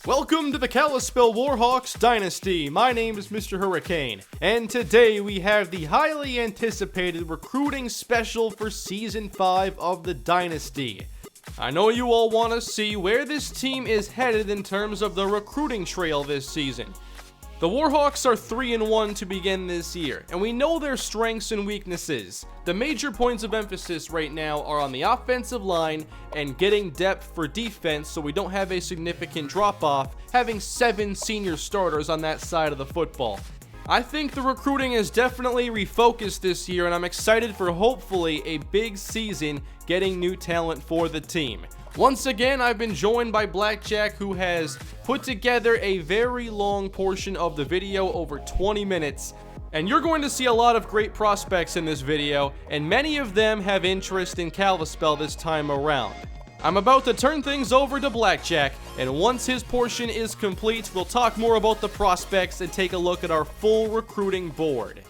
Welcome to the Kalispell Warhawks Dynasty. My name is MrHurriicane, and today we have the highly anticipated recruiting special for Season 5 of the Dynasty. I know you all want to see where this team is headed in terms of the recruiting trail this season. The Warhawks are 3-1 to begin this year, and we know their strengths and weaknesses. The major points of emphasis right now are on the offensive line and getting depth for defense so we don't have a significant drop-off, having 7 senior starters on that side of the football. I think the recruiting is definitely refocused this year, and I'm excited for hopefully a big season getting new talent for the team. Once again, I've been joined by Blackjack, who has put together a very long portion of the video, over 20 minutes. And you're going to see a lot of great prospects in this video, and many of them have interest in Kalispell this time around. I'm about to turn things over to Blackjack, and once his portion is complete, we'll talk more about the prospects and take a look at our full recruiting board.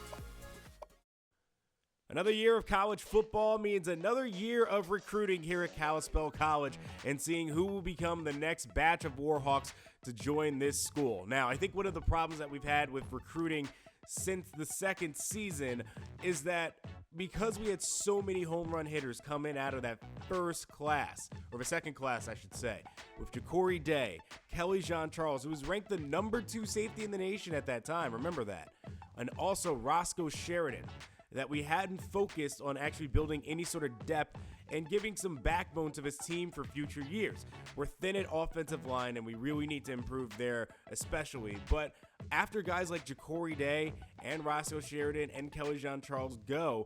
Another year of college football means another year of recruiting here at Kalispell College and seeing who will become the next batch of Warhawks to join this school. Now, I think one of the problems that we've had with recruiting since the second season is that because we had so many home run hitters come in out of that first class, or the second class, I should say, with Jacory Day, Kelly Jean-Charles, who was ranked the number 2 safety in the nation at that time, remember that, and also Roscoe Sheridan, that we hadn't focused on actually building any sort of depth and giving some backbone to this team for future years. We're thin at offensive line, and we really need to improve there especially. But after guys like Jacory Day and Roscoe Sheridan and Kelly Jean-Charles go,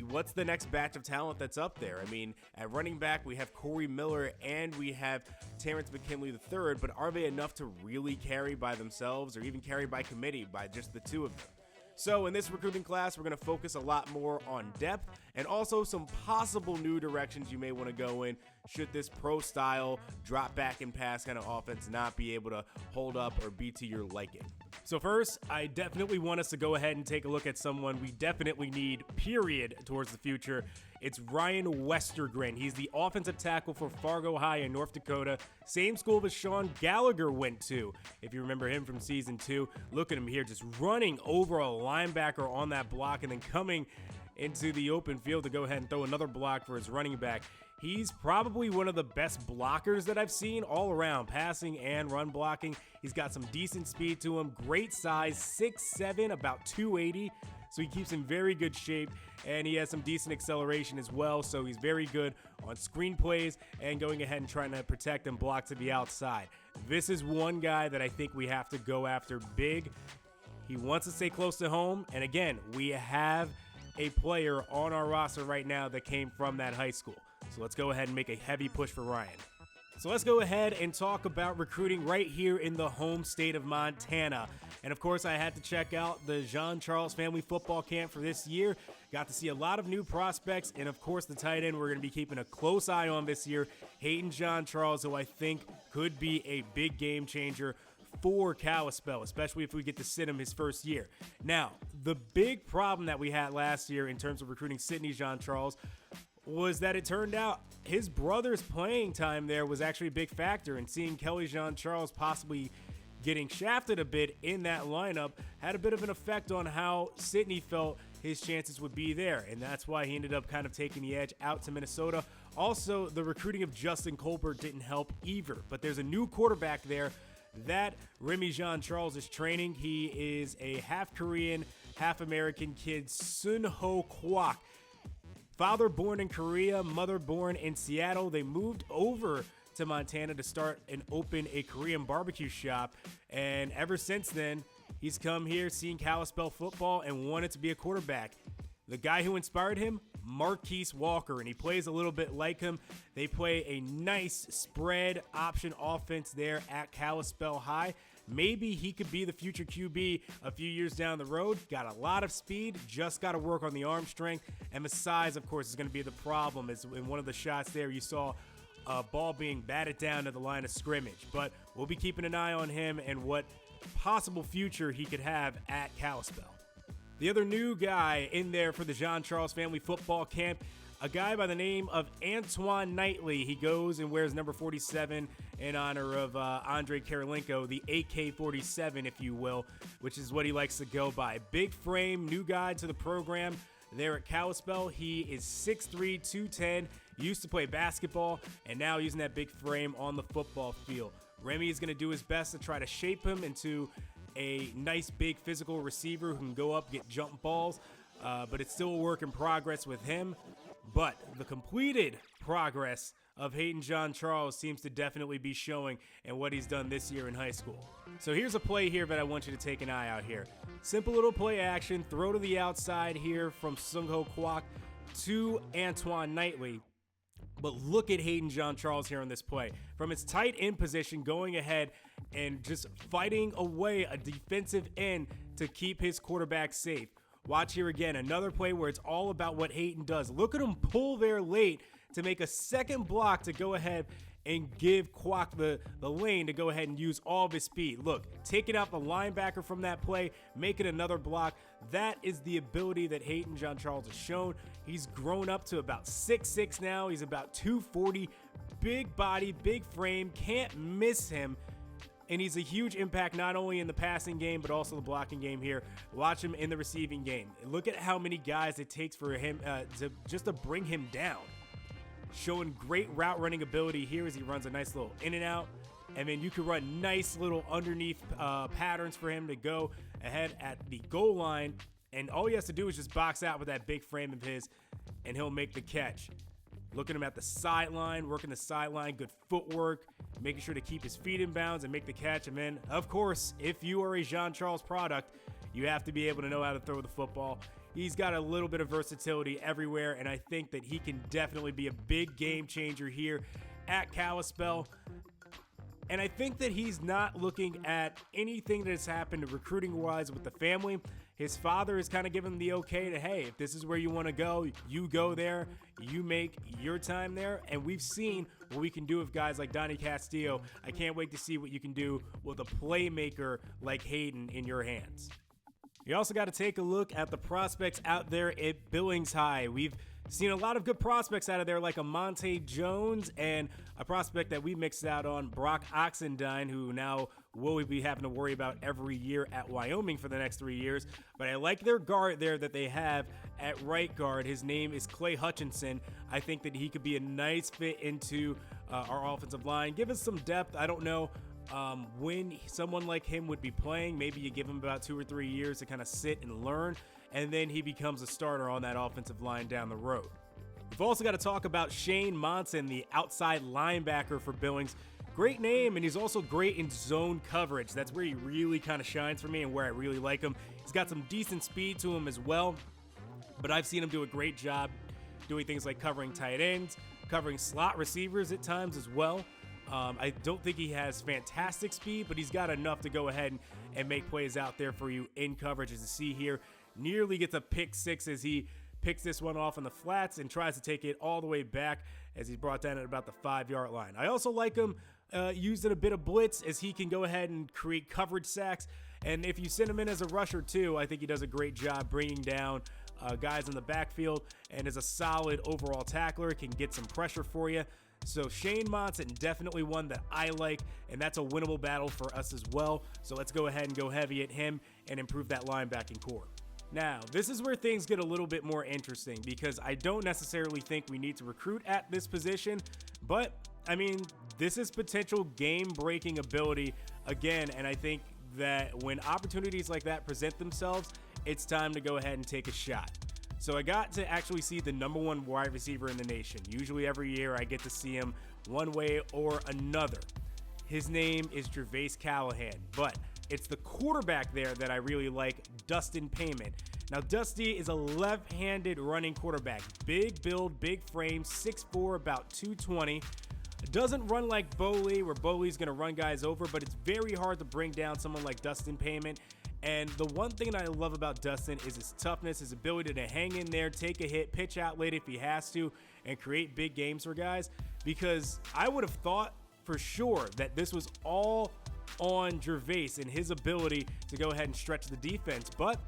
what's the next batch of talent that's up there? I mean, at running back, we have Corey Miller and we have Terrence McKinley III, but are they enough to really carry by themselves or even carry by committee by just the two of them? So in this recruiting class, we're going to focus a lot more on depth and also some possible new directions you may want to go in should this pro-style drop back and pass kind of offense not be able to hold up or be to your liking. So first, I definitely want us to go ahead and take a look at someone we definitely need, period, towards the future. It's Ryan Westergren. He's the offensive tackle for Fargo High in North Dakota. Same school that Sean Gallagher went to, if you remember him from season 2. Look at him here, just running over a linebacker on that block and then coming into the open field to go ahead and throw another block for his running back. He's probably one of the best blockers that I've seen all around, passing and run blocking. He's got some decent speed to him, great size, 6'7", about 280. So he keeps in very good shape, and he has some decent acceleration as well. So he's very good on screen plays and going ahead and trying to protect and block to the outside. This is one guy that I think we have to go after big. He wants to stay close to home. And again, we have a player on our roster right now that came from that high school. So let's go ahead and make a heavy push for Ryan. So let's go ahead and talk about recruiting right here in the home state of Montana. And of course, I had to check out the Jean-Charles Family Football Camp for this year. Got to see a lot of new prospects. And of course, the tight end we're going to be keeping a close eye on this year, Hayden Jean-Charles, who I think could be a big game changer for Kalispell, especially if we get to sit him his first year. Now, the big problem that we had last year in terms of recruiting Sidney Jean-Charles was that it turned out his brother's playing time there was actually a big factor, and seeing Kelly Jean-Charles possibly getting shafted a bit in that lineup had a bit of an effect on how Sidney felt his chances would be there, and that's why he ended up kind of taking the edge out to Minnesota. Also, the recruiting of Justin Colbert didn't help either, but there's a new quarterback there that Remy Jean-Charles is training. He is a half Korean, half American kid, Sun Ho Kwak. Father born in Korea, mother born in Seattle. They moved over to Montana to start and open a Korean barbecue shop. And ever since then, he's come here, seen Kalispell football, and wanted to be a quarterback. The guy who inspired him, Marquise Walker, and he plays a little bit like him. They play a nice spread option offense there at Kalispell High. Maybe he could be the future QB a few years down the road. Got a lot of speed, just got to work on the arm strength. And the size, of course, is going to be the problem. As in one of the shots there, you saw a ball being batted down to the line of scrimmage. But we'll be keeping an eye on him and what possible future he could have at Kalispell. The other new guy in there for the Jean-Charles Family Football Camp, a guy by the name of Antoine Knightley. He goes and wears number 47 in honor of Andrei Kirilenko, the AK-47, if you will, which is what he likes to go by. Big frame, new guy to the program there at Kalispell. He is 6'3", 210, used to play basketball, and now using that big frame on the football field. Remy is going to do his best to try to shape him into a nice, big, physical receiver who can go up, get jump balls, but it's still a work in progress with him. But the completed progress of Hayden Jean-Charles seems to definitely be showing in what he's done this year in high school. So here's a play here that I want you to take an eye out here. Simple little play action, throw to the outside here from Sungho Kwok to Antoine Knightley. But look at Hayden Jean-Charles here on this play. From his tight end position, going ahead and just fighting away a defensive end to keep his quarterback safe. Watch here again, another play where it's all about what Hayden does. Look at him pull there late to make a second block to go ahead and give Kwok the lane to go ahead and use all of his speed. Look, taking out the linebacker from that play, making another block. That is the ability that Hayden Jean-Charles has shown. He's grown up to about 6'6" now. He's about 240, big body, big frame, can't miss him. And he's a huge impact not only in the passing game, but also the blocking game here. Watch him in the receiving game. Look at how many guys it takes for him to bring him down. Showing great route running ability here as he runs a nice little in and out. And then you can run nice little underneath patterns for him to go ahead at the goal line. And all he has to do is just box out with that big frame of his, and he'll make the catch. Looking him at the sideline, working the sideline, good footwork, making sure to keep his feet in bounds and make the catch. And then, of course, if you are a Jean-Charles product, you have to be able to know how to throw the football. He's got a little bit of versatility everywhere, and I think that he can definitely be a big game changer here at Kalispell. And I think that he's not looking at anything that has happened recruiting-wise with the family. His father has kind of given him the okay to, hey, if this is where you want to go, you go there, you make your time there. And we've seen what we can do with guys like Donnie Castillo. I can't wait to see what you can do with a playmaker like Hayden in your hands. You also got to take a look at the prospects out there at Billings High. We've seen a lot of good prospects out of there, like a Monte Jones and a prospect that we mixed out on, Brock Oxendine, who now will be having to worry about every year at Wyoming for the next 3 years. But I like their guard there that they have at right guard. His name is Clay Hutchinson. I think that he could be a nice fit into our offensive line. Give us some depth. I don't know when someone like him would be playing. Maybe you give him about 2 or 3 years to kind of sit and learn, and then he becomes a starter on that offensive line down the road. We've also got to talk about Shane Monson, the outside linebacker for Billings. Great name, and he's also great in zone coverage. That's where he really kind of shines for me and where I really like him. He's got some decent speed to him as well, but I've seen him do a great job doing things like covering tight ends, covering slot receivers at times as well. I don't think he has fantastic speed, but he's got enough to go ahead and make plays out there for you in coverage. As you see here, nearly gets a pick six as he picks this one off in the flats and tries to take it all the way back as he's brought down at about the 5-yard line. I also like him using a bit of blitz as he can go ahead and create coverage sacks. And if you send him in as a rusher too, I think he does a great job bringing down guys in the backfield, and is a solid overall tackler, can get some pressure for you. So Shane Monson, definitely one that I like, and that's a winnable battle for us as well. So let's go ahead and go heavy at him and improve that linebacking core. Now, this is where things get a little bit more interesting, because I don't necessarily think we need to recruit at this position, but I mean, this is potential game-breaking ability again, and I think that when opportunities like that present themselves, it's time to go ahead and take a shot. So I got to actually see the #1 wide receiver in the nation. Usually every year I get to see him one way or another. His name is Gervais Callahan, but it's the quarterback there that I really like, Dustin Payment. Now, Dusty is a left-handed running quarterback. Big build, big frame, 6'4", about 220. Doesn't run like Bo Lee, where Bo Lee's going to run guys over, but it's very hard to bring down someone like Dustin Payment. And the one thing that I love about Dustin is his toughness, his ability to hang in there, take a hit, pitch out late if he has to, and create big games for guys. Because I would have thought for sure that this was all on Gervais and his ability to go ahead and stretch the defense. But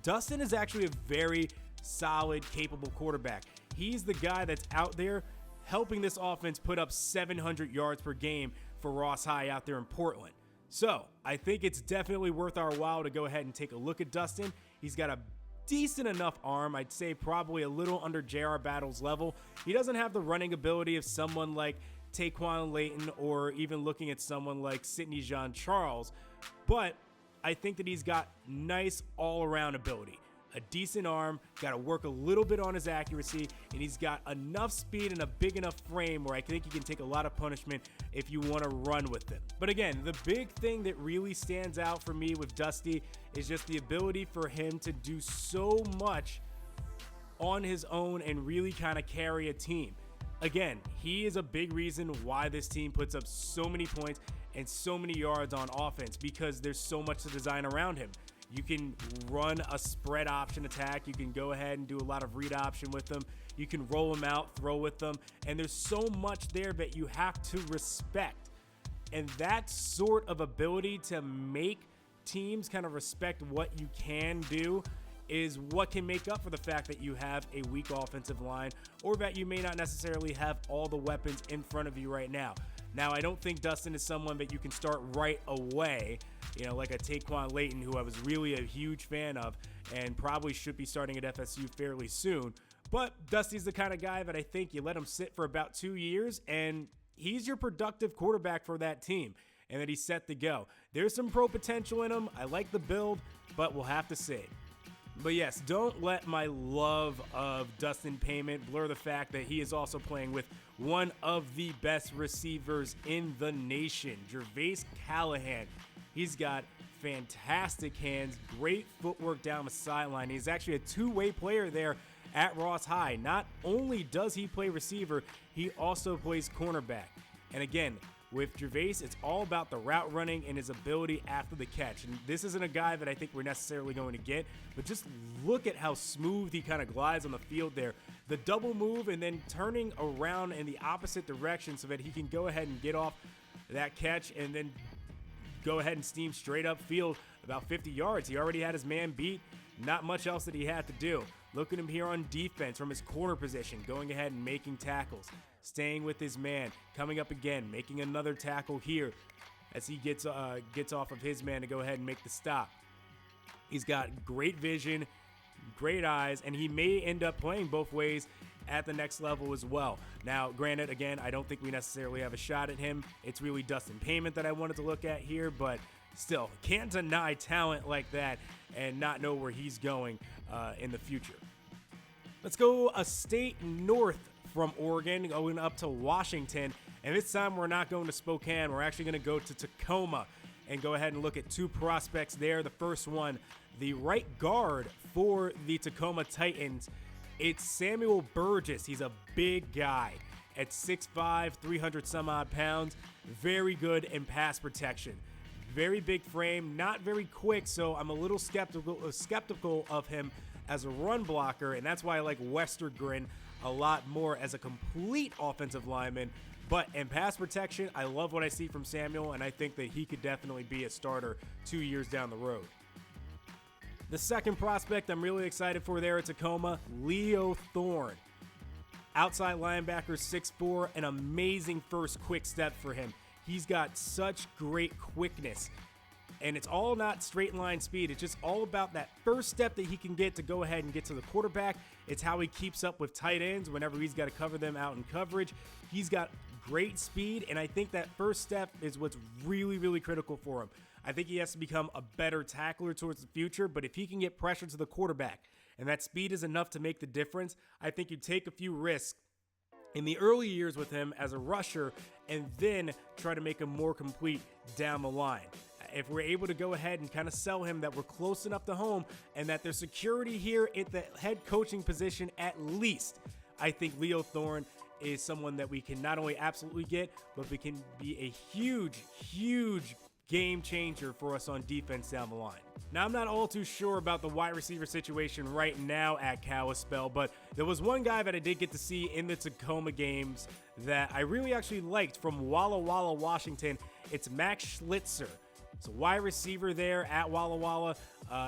Dustin is actually a very solid, capable quarterback. he's the guy that's out there helping this offense put up 700 yards per game for Ross High out there in Portland. So I think it's definitely worth our while to go ahead and take a look at Dustin. He's got a decent enough arm. I'd say probably a little under J.R. Battle's level. He doesn't have the running ability of someone like Taquan Layton or even looking at someone like Sidney Jean-Charles, but I think that he's got nice all-around ability. A decent arm, got to work a little bit on his accuracy, and he's got enough speed and a big enough frame where I think he can take a lot of punishment if you want to run with him. But again, the big thing that really stands out for me with Dusty is just the ability for him to do so much on his own and really kind of carry a team. Again, he is a big reason why this team puts up so many points and so many yards on offense, because there's so much to design around him. You can run a spread option attack. You can go ahead and do a lot of read option with them. You can roll them out, throw with them. And there's so much there that you have to respect. And that sort of ability to make teams kind of respect what you can do is what can make up for the fact that you have a weak offensive line, or that you may not necessarily have all the weapons in front of you right now. Now, I don't think Dustin is someone that you can start right away, like a Taquan Layton, who I was really a huge fan of and probably should be starting at FSU fairly soon. But Dusty's the kind of guy that I think you let him sit for about 2 years and he's your productive quarterback for that team, and that he's set to go. There's some pro potential in him. I like the build, but we'll have to see. But yes, don't let my love of Dustin Payment blur the fact that he is also playing with one of the best receivers in the nation, Gervais Callahan. He's got fantastic hands, great footwork down the sideline. He's actually a two-way player there at Ross High. Not only does he play receiver, he also plays cornerback. And again, with Gervais, it's all about the route running and his ability after the catch. And this isn't a guy that I think we're necessarily going to get, but just look at how smooth he kind of glides on the field there. The double move and then turning around in the opposite direction so that he can go ahead and get off that catch and then go ahead and steam straight up field about 50 yards. He already had his man beat. Not much else that he had to do. Look at him here on defense from his corner position, going ahead and making tackles, staying with his man, coming up again, making another tackle here as he gets off of his man to go ahead and make the stop. He's got great vision, great eyes, and he may end up playing both ways at the next level as well. Now, granted, again, I don't think we necessarily have a shot at him. It's really Dustin Payment that I wanted to look at here, but still, can't deny talent like that and not know where he's going in the future. Let's go a state north from Oregon, going up to Washington, and this time we're not going to Spokane. We're actually going to go to Tacoma and go ahead and look at two prospects there. The first one, the right guard for the Tacoma Titans, it's Samuel Burgess. He's a big guy at 6'5", 300 some odd pounds, very good in pass protection. Very big frame, not very quick, so I'm a little skeptical of him as a run blocker, and that's why I like Westergren a lot more as a complete offensive lineman. But in pass protection, I love what I see from Samuel, and I think that he could definitely be a starter 2 years down the road. The second prospect I'm really excited for there at Tacoma, Leo Thorne. Outside linebacker, 6'4", an amazing first quick step for him. He's got such great quickness, and it's all not straight line speed. It's just all about that first step that he can get to go ahead and get to the quarterback. It's how he keeps up with tight ends whenever he's got to cover them out in coverage. He's got great speed, and I think that first step is what's really, really critical for him. I think he has to become a better tackler towards the future, but if he can get pressure to the quarterback and that speed is enough to make the difference, I think you take a few risks in the early years with him as a rusher and then try to make him more complete down the line. If we're able to go ahead and kind of sell him that we're close enough to home and that there's security here at the head coaching position at least, I think Leo Thorne is someone that we can not only absolutely get, but we can be a huge, huge game changer for us on defense down the line. Now, I'm not all too sure about the wide receiver situation right now at Kalispell, but there was one guy that I did get to see in the Tacoma games that I really actually liked from Walla Walla, Washington. It's Max Schlitzer. So wide receiver there at Walla Walla.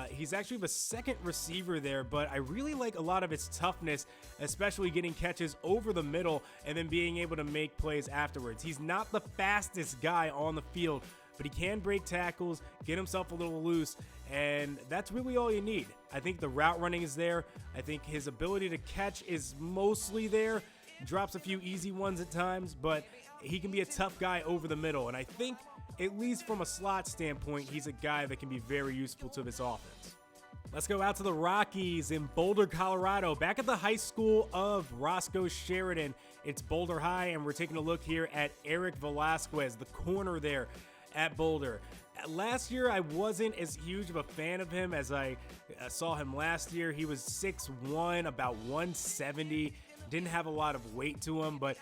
He's actually the second receiver there, but I really like a lot of his toughness, especially getting catches over the middle and then being able to make plays afterwards. He's not the fastest guy on the field, but he can break tackles, get himself a little loose, and that's really all you need. I think the route running is there. I think his ability to catch is mostly there. Drops a few easy ones at times, but he can be a tough guy over the middle, and I think at least from a slot standpoint, he's a guy that can be very useful to this offense. Let's go out to the Rockies in Boulder, Colorado, back at the high school of Roscoe Sheridan. It's Boulder High, and we're taking a look here at Eric Velasquez, the corner there at Boulder. Last year, I wasn't as huge of a fan of him as I saw him last year. He was 6'1", about 170, didn't have a lot of weight to him, but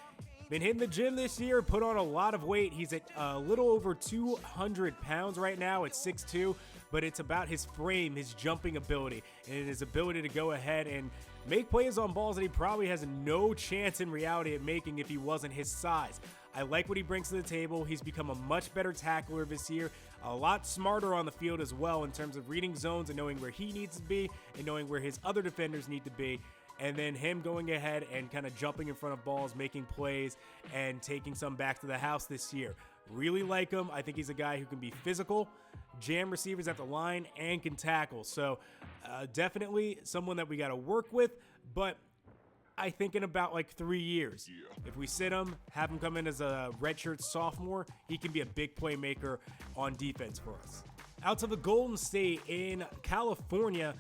been hitting the gym this year, put on a lot of weight. He's at a little over 200 pounds right now at 6'2", but it's about his frame, his jumping ability, and his ability to go ahead and make plays on balls that he probably has no chance in reality at making if he wasn't his size. I like what he brings to the table. He's become a much better tackler this year, a lot smarter on the field as well in terms of reading zones and knowing where he needs to be and knowing where his other defenders need to be. And then him going ahead and kind of jumping in front of balls, making plays, and taking some back to the house this year. Really like him. I think he's a guy who can be physical, jam receivers at the line, and can tackle. So definitely someone that we got to work with, but I think in about like 3 years, if we sit him, have him come in as a redshirt sophomore, he can be a big playmaker on defense for us. Out to the Golden State in California.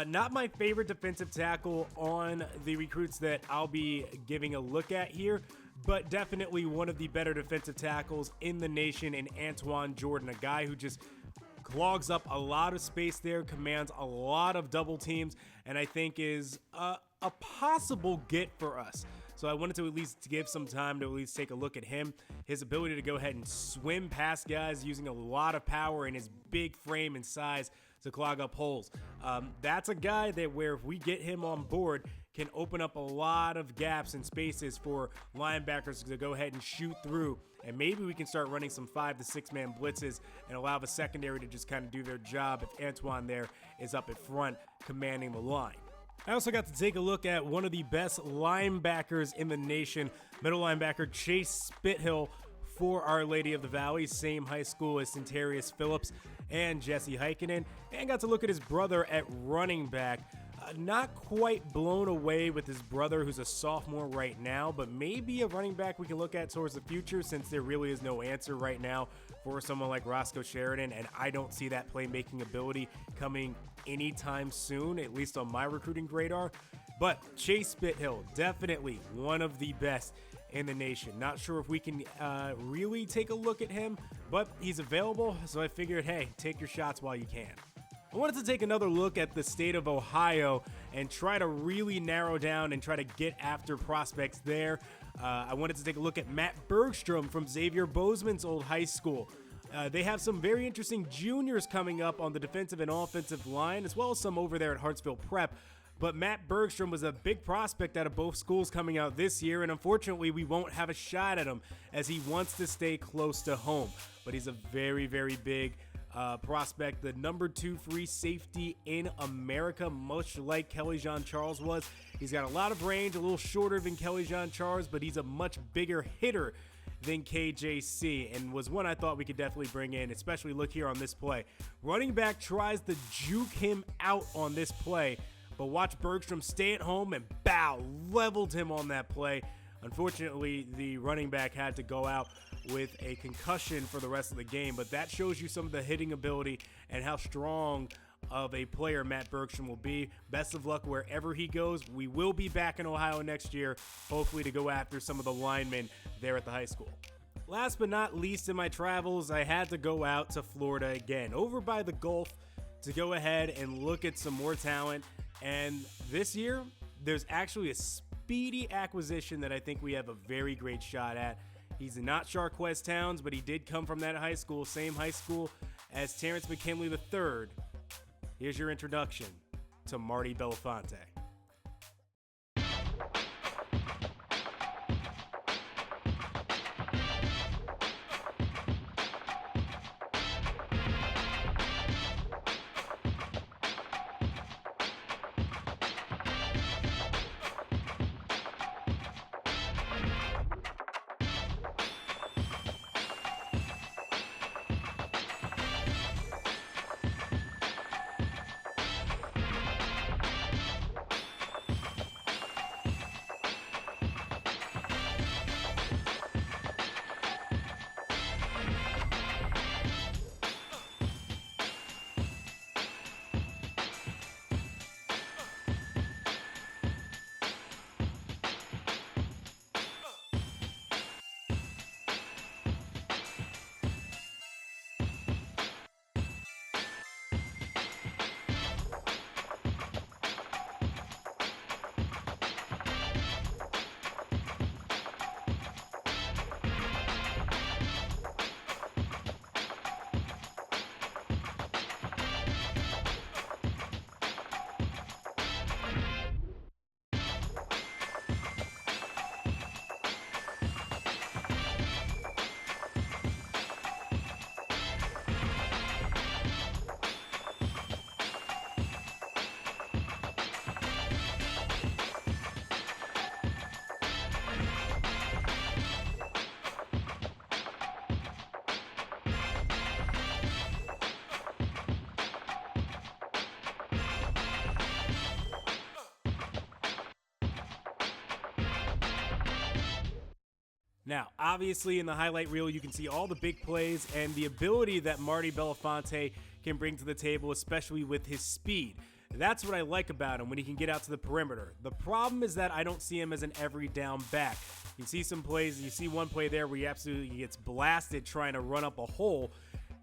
Not my favorite defensive tackle on the recruits that I'll be giving a look at here, but definitely one of the better defensive tackles in the nation in Antoine Jordan, a guy who just clogs up a lot of space there, commands a lot of double teams, and I think is a possible get for us. So I wanted to at least give some time to at least take a look at him. His ability to go ahead and swim past guys using a lot of power in his big frame and size to clog up holes. That's a guy that where if we get him on board can open up a lot of gaps and spaces for linebackers to go ahead and shoot through. And maybe we can start running some 5 to 6 man blitzes and allow the secondary to just kind of do their job if Antoine there is up at front commanding the line. I also got to take a look at one of the best linebackers in the nation, middle linebacker Chase Spithill for Our Lady of the Valley, same high school as Centarius Phillips and Jesse Heikkinen, and got to look at his brother at running back. Not quite blown away with his brother, who's a sophomore right now, but maybe a running back we can look at towards the future, since there really is no answer right now for someone like Roscoe Sheridan, and I don't see that playmaking ability coming anytime soon, at least on my recruiting radar. But Chase Spithill, definitely one of the best in the nation. Not sure if we can really take a look at him, but he's available, so I figured, hey, take your shots while you can. I wanted to take another look at the state of Ohio and try to really narrow down and try to get after prospects there. I wanted to take a look at Matt Bergstrom from Xavier Bozeman's old high school. They have some very interesting juniors coming up on the defensive and offensive line, as well as some over there at Hartsville Prep. But Matt Bergstrom was a big prospect out of both schools coming out this year, and unfortunately we won't have a shot at him as he wants to stay close to home. But he's a very, very big prospect, the number 2 free safety in America, much like Kelly Jean Charles was. He's got a lot of range, a little shorter than Kelly Jean Charles, but he's a much bigger hitter than KJC, and was one I thought we could definitely bring in, especially look here on this play. Running back tries to juke him out on this play, but watch Bergstrom stay at home and leveled him on that play. Unfortunately, the running back had to go out with a concussion for the rest of the game, but that shows you some of the hitting ability and how strong of a player Matt Bergstrom will be. Best of luck wherever he goes. We will be back in Ohio next year, hopefully to go after some of the linemen there at the high school. Last but not least in my travels, I had to go out to Florida again, over by the Gulf, to go ahead and look at some more talent. And this year, there's actually a speedy acquisition that I think we have a very great shot at. He's not Sharquez Towns, but he did come from that high school, same high school as Terrence McKinley III. Here's your introduction to Marty Belafonte. Now, obviously in the highlight reel, you can see all the big plays and the ability that Marty Belafonte can bring to the table, especially with his speed. That's what I like about him when he can get out to the perimeter. The problem is that I don't see him as an every down back. You see some plays, you see one play there where he absolutely gets blasted trying to run up a hole,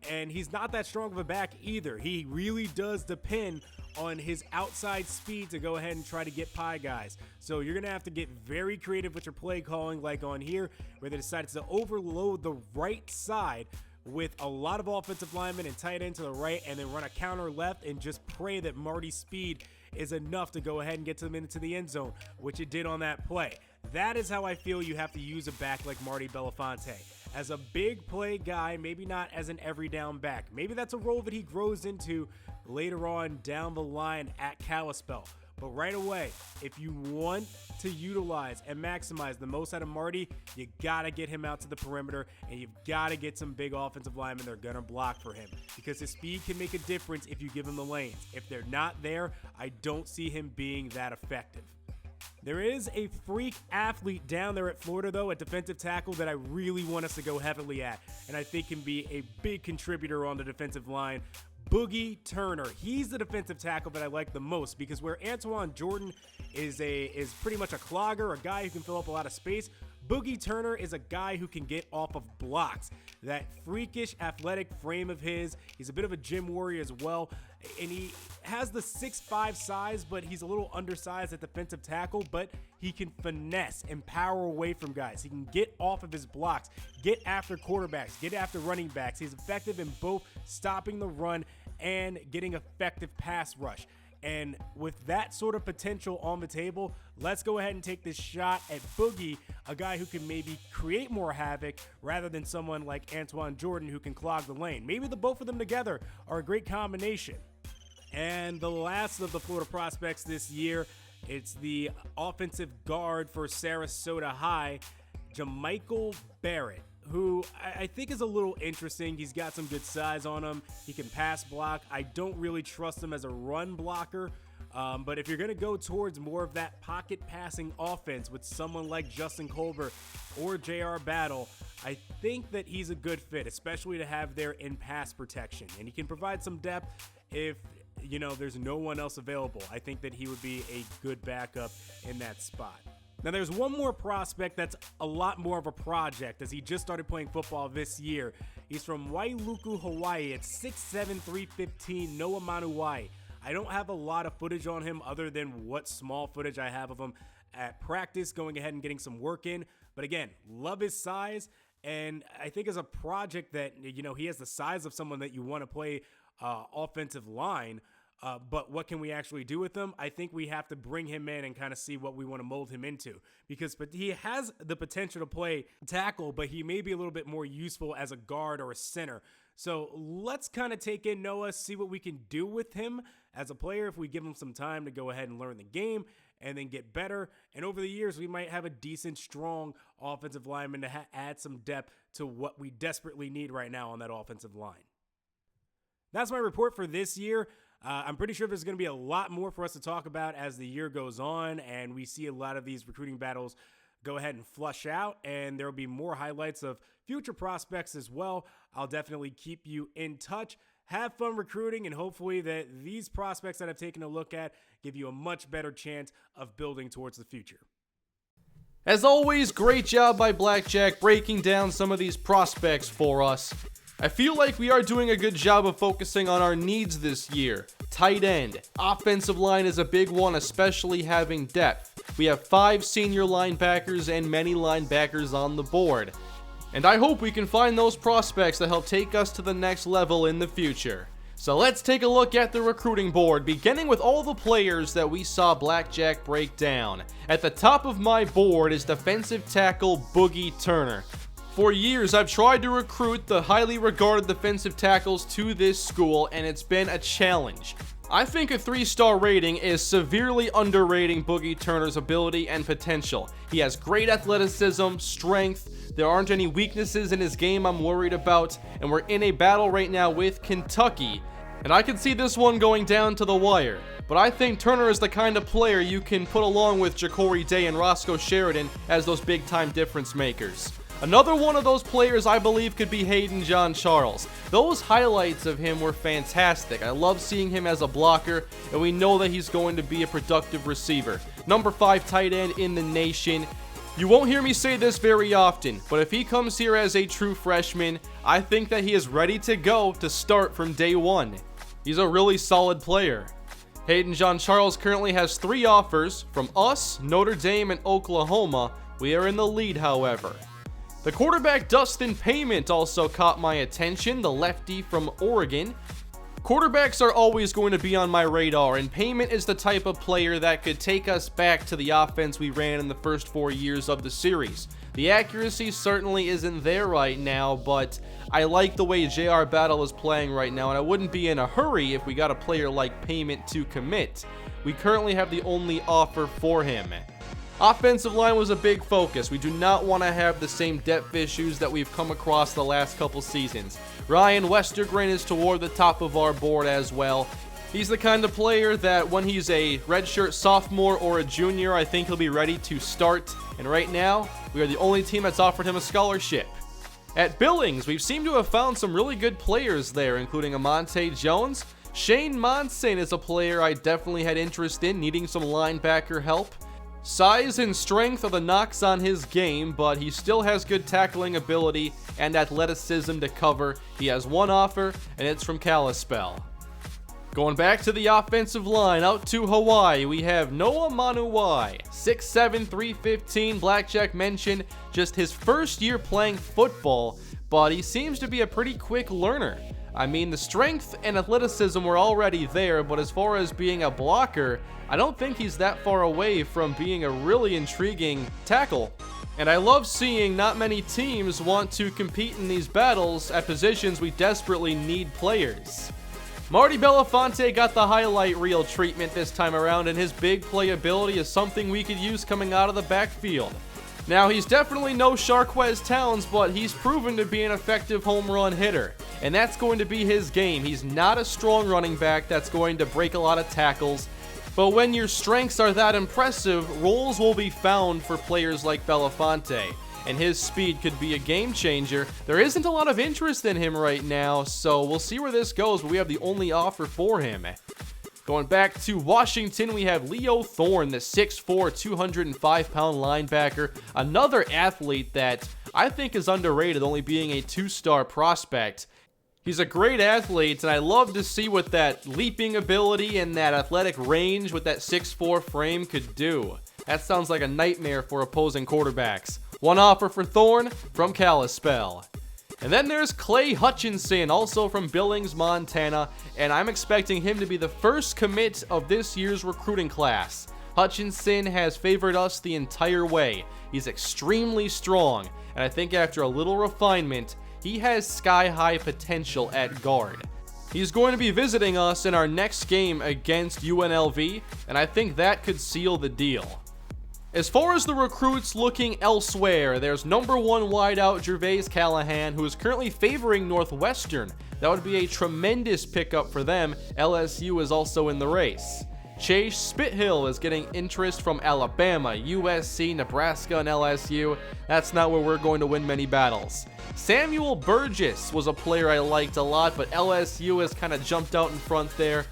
and he's not that strong of a back either. He really does depend on his outside speed to go ahead and try to get pie guys. So you're going to have to get very creative with your play calling, like on here, where they decided to overload the right side with a lot of offensive linemen and tight end to the right, and then run a counter left and just pray that Marty's speed is enough to go ahead and get them into the end zone, which it did on that play. That is how I feel you have to use a back like Marty Belafonte. As a big play guy, maybe not as an every down back. Maybe that's a role that he grows into later on down the line at Kalispell. But right away, if you want to utilize and maximize the most out of Marty, you got to get him out to the perimeter, and you've got to get some big offensive linemen that are going to block for him, because his speed can make a difference if you give him the lanes. If they're not there, I don't see him being that effective. There is a freak athlete down there at Florida, though, at defensive tackle that I really want us to go heavily at, and I think can be a big contributor on the defensive line. Boogie Turner. He's the defensive tackle that I like the most, because where Antoine Jordan is pretty much a clogger, a guy who can fill up a lot of space, Boogie Turner is a guy who can get off of blocks. That freakish athletic frame of his, he's a bit of a gym warrior as well, and he has the 6'5" size, but he's a little undersized at defensive tackle, but he can finesse and power away from guys. He can get off of his blocks, get after quarterbacks, get after running backs. He's effective in both stopping the run and getting effective pass rush. And with that sort of potential on the table, let's go ahead and take this shot at Boogie, a guy who can maybe create more havoc rather than someone like Antoine Jordan who can clog the lane. Maybe the both of them together are a great combination. And the last of the Florida prospects this year, it's the offensive guard for Sarasota High, Jamichael Barrett, who I think is a little interesting. He's got some good size on him. He can pass block. I don't really trust him as a run blocker. But if you're going to go towards more of that pocket passing offense with someone like Justin Colbert or J.R. Battle, I think that he's a good fit, especially to have there in pass protection. And he can provide some depth if, there's no one else available. I think that he would be a good backup in that spot. Now, there's one more prospect that's a lot more of a project, as he just started playing football this year. He's from Wailuku, Hawaii. It's 6'7", 315, Noah Manuwai. I don't have a lot of footage on him other than what small footage I have of him at practice, going ahead and getting some work in. But again, love his size, and I think as a project that, he has the size of someone that you want to play offensive line. But what can we actually do with him? I think we have to bring him in and kind of see what we want to mold him into, because he has the potential to play tackle, but he may be a little bit more useful as a guard or a center. So let's kind of take in Noah, see what we can do with him as a player if we give him some time to go ahead and learn the game and then get better. And over the years, we might have a decent, strong offensive lineman to add some depth to what we desperately need right now on that offensive line. That's my report for this year. I'm pretty sure there's going to be a lot more for us to talk about as the year goes on, and we see a lot of these recruiting battles go ahead and flush out, and there will be more highlights of future prospects as well. I'll definitely keep you in touch. Have fun recruiting, and hopefully that these prospects that I've taken a look at give you a much better chance of building towards the future. As always, great job by Blackjack breaking down some of these prospects for us. I feel like we are doing a good job of focusing on our needs this year. Tight end. Offensive line is a big one, especially having depth. We have 5 senior linebackers and many linebackers on the board. And I hope we can find those prospects that help take us to the next level in the future. So let's take a look at the recruiting board, beginning with all the players that we saw Blackjack break down. At the top of my board is defensive tackle Boogie Turner. For years, I've tried to recruit the highly regarded defensive tackles to this school, and it's been a challenge. I think a 3-star rating is severely underrating Boogie Turner's ability and potential. He has great athleticism, strength, there aren't any weaknesses in his game I'm worried about, and we're in a battle right now with Kentucky, and I can see this one going down to the wire. But I think Turner is the kind of player you can put along with Ja'Cory Day and Roscoe Sheridan as those big-time difference makers. Another one of those players I believe could be Hayden John Charles. Those highlights of him were fantastic. I love seeing him as a blocker, and we know that he's going to be a productive receiver. Number 5 tight end in the nation. You won't hear me say this very often, but if he comes here as a true freshman, I think that he is ready to go to start from day one. He's a really solid player. Hayden John Charles currently has 3 offers from us, Notre Dame, and Oklahoma. We are in the lead, however. The quarterback Dustin Payment also caught my attention, the lefty from Oregon. Quarterbacks are always going to be on my radar, and Payment is the type of player that could take us back to the offense we ran in the first 4 years of the series. The accuracy certainly isn't there right now, but I like the way J.R. Battle is playing right now, and I wouldn't be in a hurry if we got a player like Payment to commit. We currently have the only offer for him. Offensive line was a big focus. We do not want to have the same depth issues that we've come across the last couple seasons. Ryan Westergren is toward the top of our board as well. He's the kind of player that when he's a redshirt sophomore or a junior, I think he'll be ready to start. And right now, we are the only team that's offered him a scholarship. At Billings, we've seemed to have found some really good players there, including Amonte Jones. Shane Monson is a player I definitely had interest in, needing some linebacker help. Size and strength are the knocks on his game, but he still has good tackling ability and athleticism to cover. He has 1 offer, and it's from Kalispell. Going back to the offensive line, out to Hawaii, we have Noah Manuwai, 6'7", 315. Blackjack mentioned just his first year playing football, but he seems to be a pretty quick learner. I mean, the strength and athleticism were already there, but as far as being a blocker, I don't think he's that far away from being a really intriguing tackle. And I love seeing not many teams want to compete in these battles at positions we desperately need players. Marty Belafonte got the highlight reel treatment this time around, and his big playability is something we could use coming out of the backfield. Now, he's definitely no Sharquez Towns, but he's proven to be an effective home run hitter, and that's going to be his game. He's not a strong running back that's going to break a lot of tackles, but when your strengths are that impressive, roles will be found for players like Belafonte, and his speed could be a game changer. There isn't a lot of interest in him right now, so we'll see where this goes, but we have the only offer for him. Going back to Washington, we have Leo Thorne, the 6'4", 205-pound linebacker, another athlete that I think is underrated, only being a 2-star prospect. He's a great athlete, and I love to see what that leaping ability and that athletic range with that 6'4" frame could do. That sounds like a nightmare for opposing quarterbacks. 1 offer for Thorne from Kalispell. And then there's Clay Hutchinson, also from Billings, Montana, and I'm expecting him to be the first commit of this year's recruiting class. Hutchinson has favored us the entire way. He's extremely strong, and I think after a little refinement, he has sky-high potential at guard. He's going to be visiting us in our next game against UNLV, and I think that could seal the deal. As far as the recruits looking elsewhere, there's number 1 wideout Gervais Callahan, who is currently favoring Northwestern. That would be a tremendous pickup for them. LSU is also in the race. Chase Spithill is getting interest from Alabama, USC, Nebraska, and LSU. That's not where we're going to win many battles. Samuel Burgess was a player I liked a lot, but LSU has kind of jumped out in front there.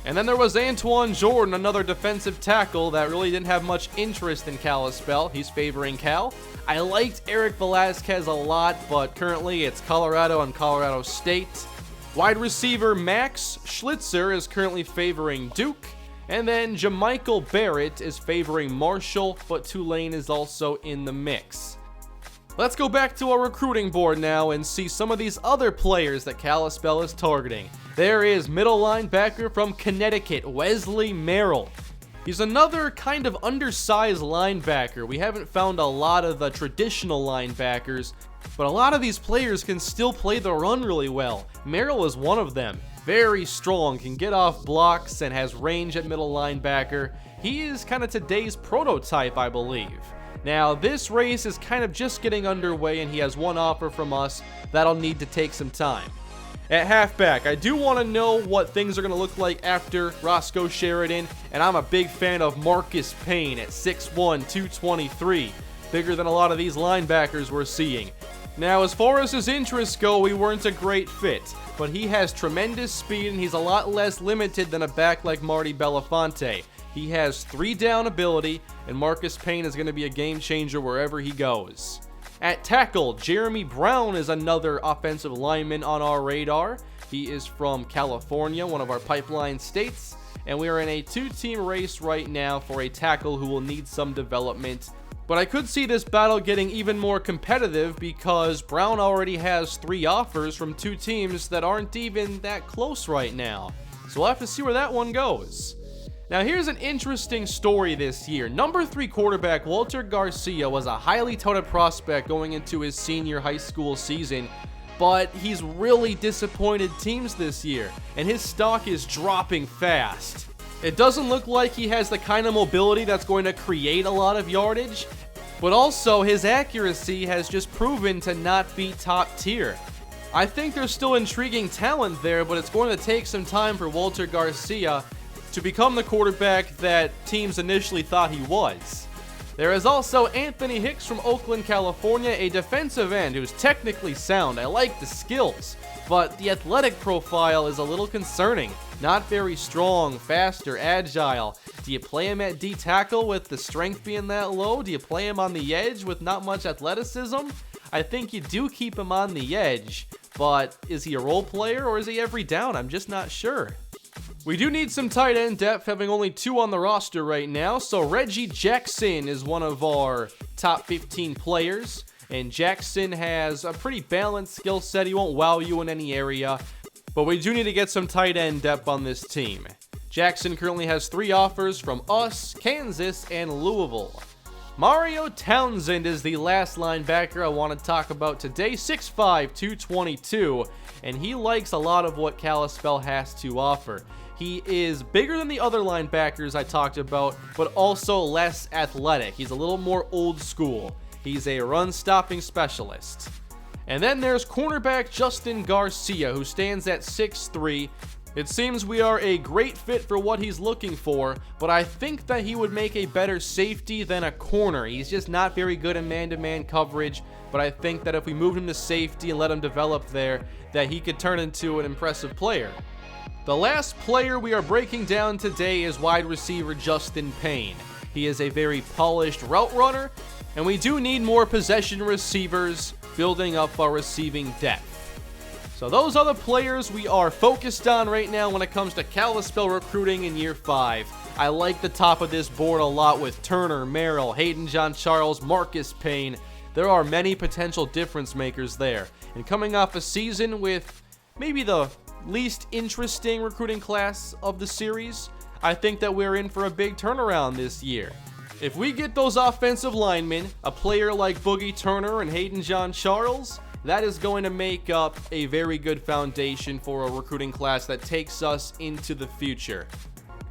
And then there was Antoine Jordan, another defensive tackle that really didn't have much interest in Kalispell. He's favoring Cal. I liked Eric Velasquez a lot, but currently it's Colorado and Colorado State. Wide receiver Max Schlitzer is currently favoring Duke. And then Jamichael Barrett is favoring Marshall, but Tulane is also in the mix. Let's go back to our recruiting board now and see some of these other players that Kalispell is targeting. There is middle linebacker from Connecticut, Wesley Merrill. He's another kind of undersized linebacker. We haven't found a lot of the traditional linebackers, but a lot of these players can still play the run really well. Merrill is one of them. Very strong, can get off blocks, and has range at middle linebacker. He is kind of today's prototype, I believe. Now, this race is kind of just getting underway, and he has 1 offer from us. That'll need to take some time. At halfback, I do want to know what things are going to look like after Roscoe Sheridan, and I'm a big fan of Marcus Payne at 6'1", 223. bigger than a lot of these linebackers we're seeing. Now, as far as his interests go, we weren't a great fit, but he has tremendous speed and he's a lot less limited than a back like Marty Belafonte. He has 3-down ability, and Marcus Payne is going to be a game changer wherever he goes. At tackle, Jeremy Brown is another offensive lineman on our radar. He is from California, one of our pipeline states, and we are in a 2-team race right now for a tackle who will need some development. But I could see this battle getting even more competitive because Brown already has 3 offers from 2 teams that aren't even that close right now. So we'll have to see where that one goes. Now here's an interesting story this year. Number 3 quarterback Walter Garcia was a highly touted prospect going into his senior high school season, but he's really disappointed teams this year, and his stock is dropping fast. It doesn't look like he has the kind of mobility that's going to create a lot of yardage, but also his accuracy has just proven to not be top tier. I think there's still intriguing talent there, but it's going to take some time for Walter Garcia to become the quarterback that teams initially thought he was. There is also Anthony Hicks from Oakland, California, a defensive end who's technically sound. I like the skills, but the athletic profile is a little concerning. Not very strong, fast, or agile. Do you play him at D-tackle with the strength being that low? Do you play him on the edge with not much athleticism? I think you do keep him on the edge, but is he a role player or is he every down? I'm just not sure. We do need some tight end depth, having only 2 on the roster right now, so Reggie Jackson is one of our top 15 players, and Jackson has a pretty balanced skill set. He won't wow you in any area, but we do need to get some tight end depth on this team. Jackson currently has 3 offers from us, Kansas, and Louisville. Mario Townsend is the last linebacker I want to talk about today, 6'5", 222, and he likes a lot of what Kalispell has to offer. He is bigger than the other linebackers I talked about, but also less athletic. He's a little more old school. He's a run-stopping specialist. And then there's cornerback Justin Garcia, who stands at 6'3". It seems we are a great fit for what he's looking for, but I think that he would make a better safety than a corner. He's just not very good in man-to-man coverage, but I think that if we move him to safety and let him develop there, that he could turn into an impressive player. The last player we are breaking down today is wide receiver Justin Payne. He is a very polished route runner, and we do need more possession receivers building up our receiving depth. So those are the players we are focused on right now when it comes to Kalispell recruiting in year 5. I like the top of this board a lot with Turner, Merrill, Hayden John Charles, Marcus Payne. There are many potential difference makers there. And coming off a season with maybe the least interesting recruiting class of the series, I think that we're in for a big turnaround this year. If we get those offensive linemen, a player like Boogie Turner and Hayden John Charles, that is going to make up a very good foundation for a recruiting class that takes us into the future.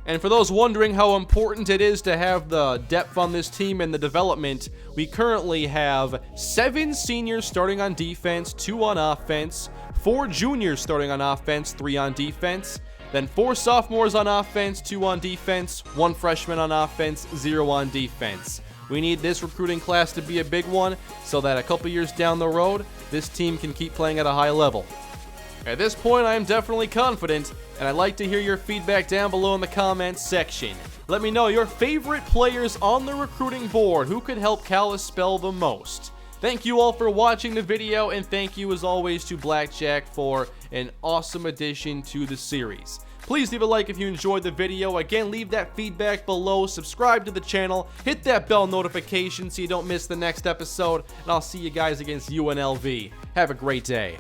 And for those wondering how important it is to have the depth on this team and the development, we currently have 7 seniors starting on defense, 2 on offense, 4 juniors starting on offense, 3 on defense, then 4 sophomores on offense, 2 on defense, 1 freshman on offense, 0 on defense. We need this recruiting class to be a big one so that a couple years down the road, this team can keep playing at a high level. At this point, I am definitely confident, and I'd like to hear your feedback down below in the comments section. Let me know your favorite players on the recruiting board who could help Kalispell the most. Thank you all for watching the video, and thank you as always to Blackjack for an awesome addition to the series. Please leave a like if you enjoyed the video. Again, leave that feedback below, subscribe to the channel, hit that bell notification so you don't miss the next episode, and I'll see you guys against UNLV. Have a great day.